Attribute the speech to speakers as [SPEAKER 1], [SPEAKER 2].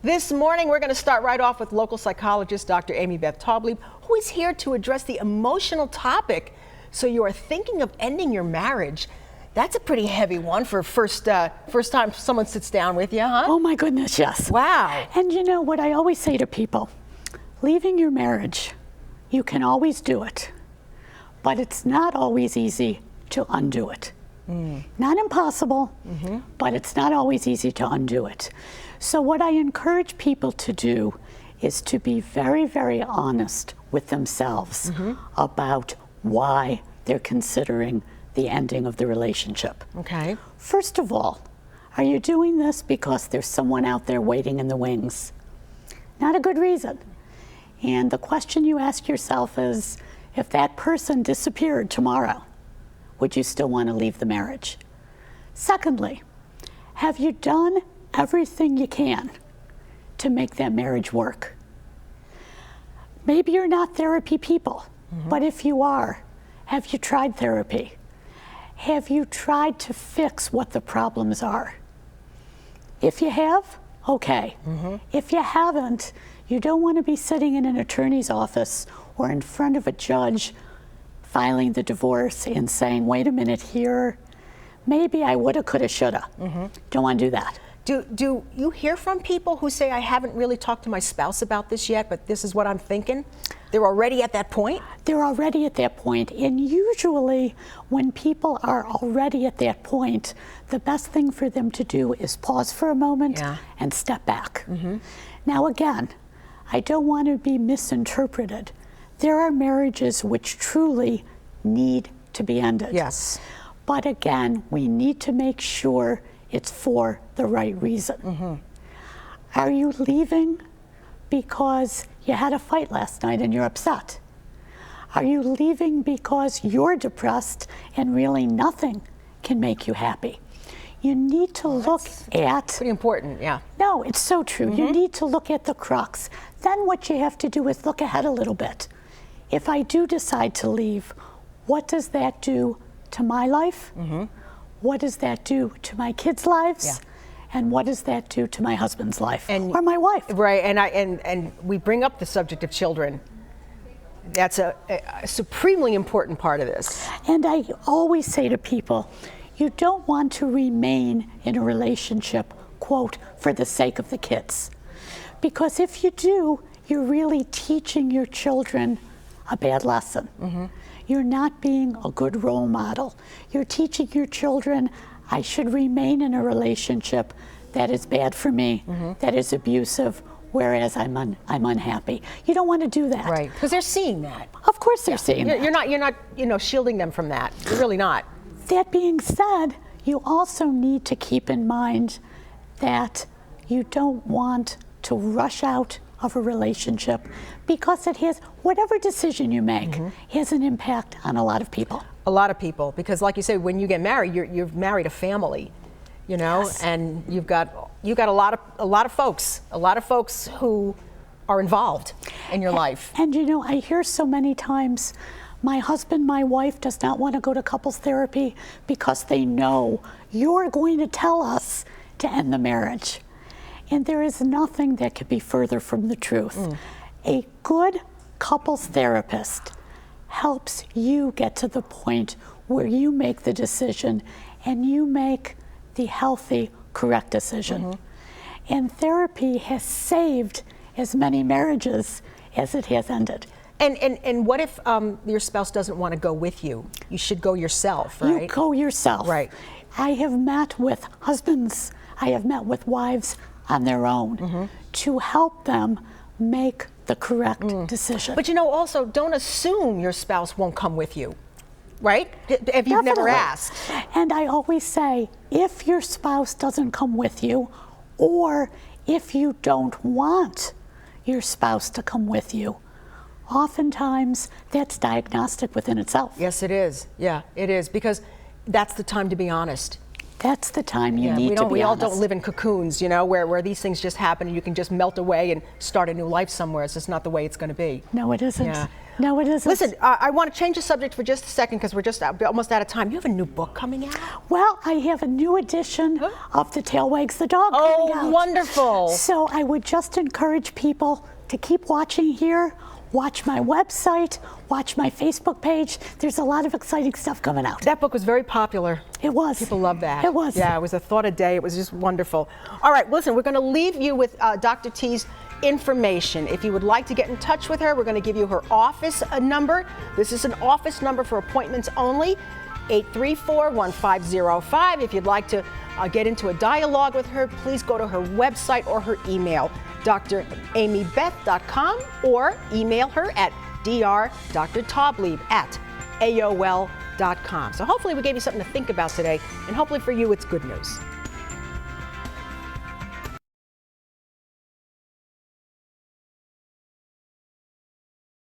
[SPEAKER 1] This morning, we're going to start right off with local psychologist Dr. Amy Beth Taublieb, who is here to address the emotional topic. So you are thinking of ending your marriage. That's a pretty heavy one for first time someone sits down with you, huh?
[SPEAKER 2] Oh my goodness, yes.
[SPEAKER 1] Wow.
[SPEAKER 2] And you know what I always say to people, leaving your marriage, you can always do it, but it's not always easy to undo it. Not impossible, but it's not always easy to undo it. So what I encourage people to do is to be very, very honest with themselves about why they're considering the ending of the relationship.
[SPEAKER 1] Okay.
[SPEAKER 2] First of all, are you doing this because there's someone out there waiting in the wings? Not a good reason. And the question you ask yourself is, if that person disappeared tomorrow, would you still want to leave the marriage? Secondly, have you done everything you can to make that marriage work? Maybe you're not therapy people, but if you are, have you tried therapy? Have you tried to fix what the problems are? If you have, okay. If you haven't, you don't want to be sitting in an attorney's office or in front of a judge filing the divorce and saying, wait a minute here, maybe I woulda, coulda, shoulda. Don't want to do that.
[SPEAKER 1] Do you hear from people who say, I haven't really talked to my spouse about this yet, but this is what I'm thinking? They're already at that point?
[SPEAKER 2] They're already at that point. And usually when people are already at that point, the best thing for them to do is pause for a moment and step back. Now again, I don't want to be misinterpreted. There are marriages which truly need to be ended.
[SPEAKER 1] Yes.
[SPEAKER 2] But again, we need to make sure it's for the right reason. Are you leaving because you had a fight last night and you're upset? Are you leaving because you're depressed and really nothing can make you happy? You need to look at...
[SPEAKER 1] Pretty important, yeah.
[SPEAKER 2] No, it's so true. You need to look at the crux. Then what you have to do is look ahead a little bit. If I do decide to leave, what does that do to my life? What does that do to my kids' lives? And what does that do to my husband's life or my wife?
[SPEAKER 1] Right, and we bring up the subject of children. That's a supremely important part of this.
[SPEAKER 2] And I always say to people, you don't want to remain in a relationship, quote, for the sake of the kids. Because if you do, you're really teaching your children a bad lesson. You're not being a good role model. You're teaching your children, I should remain in a relationship that is bad for me, that is abusive, whereas I'm unhappy. You don't want to do that.
[SPEAKER 1] Right, because they're seeing that.
[SPEAKER 2] Of course they're seeing that.
[SPEAKER 1] You're not, shielding them from that. You're really not.
[SPEAKER 2] That being said, you also need to keep in mind that you don't want to rush out of a relationship because it has, whatever decision you make, has an impact on a lot of people.
[SPEAKER 1] A lot of people, because like you say, when you get married, you've married a family, and you've got a lot of folks who are involved in your life.
[SPEAKER 2] And I hear so many times, my husband, my wife does not want to go to couples therapy because they know you're going to tell us to end the marriage. And there is nothing that could be further from the truth. A good couples therapist helps you get to the point where you make the decision and you make the healthy, correct decision. And therapy has saved as many marriages as it has ended.
[SPEAKER 1] And what if your spouse doesn't want to go with you? You should go yourself, right?
[SPEAKER 2] You go yourself.
[SPEAKER 1] Right.
[SPEAKER 2] I have met with husbands, I have met with wives on their own to help them make the correct decision.
[SPEAKER 1] But also don't assume your spouse won't come with you, right? If you've never asked.
[SPEAKER 2] And I always say, if your spouse doesn't come with you, or if you don't want your spouse to come with you, oftentimes that's diagnostic within itself.
[SPEAKER 1] Yes, it is. Yeah, it is, because that's the time to be honest.
[SPEAKER 2] That's the time you
[SPEAKER 1] Yeah,
[SPEAKER 2] need to be
[SPEAKER 1] we all
[SPEAKER 2] honest.
[SPEAKER 1] don't live in cocoons, you know, where these things just happen and you can just melt away and start a new life somewhere. It's just not the way it's going to be.
[SPEAKER 2] No, it isn't.
[SPEAKER 1] Yeah.
[SPEAKER 2] No, it isn't.
[SPEAKER 1] Listen, I want to change the subject for just a second because we're just almost out of time. You have a new book coming out?
[SPEAKER 2] Well, I have a new edition of The Tail Wags the Dog coming out.
[SPEAKER 1] Oh, wonderful.
[SPEAKER 2] So I would just encourage people to keep watching here, watch my website, watch my Facebook page. There's a lot of exciting stuff coming out.
[SPEAKER 1] That book was very popular.
[SPEAKER 2] It was.
[SPEAKER 1] People love that.
[SPEAKER 2] It was.
[SPEAKER 1] Yeah, it was a thought a day. It was just wonderful. All right, listen, we're going to leave you with Dr. T's information. If you would like to get in touch with her, we're going to give you her office number. This is an office number for appointments only, 834-1505. If you'd like to get into a dialogue with her, please go to her website or her email, dramybeth.com, or email her at drdrtaublieb@aol.com. So hopefully we gave you something to think about today, and hopefully for you it's good news.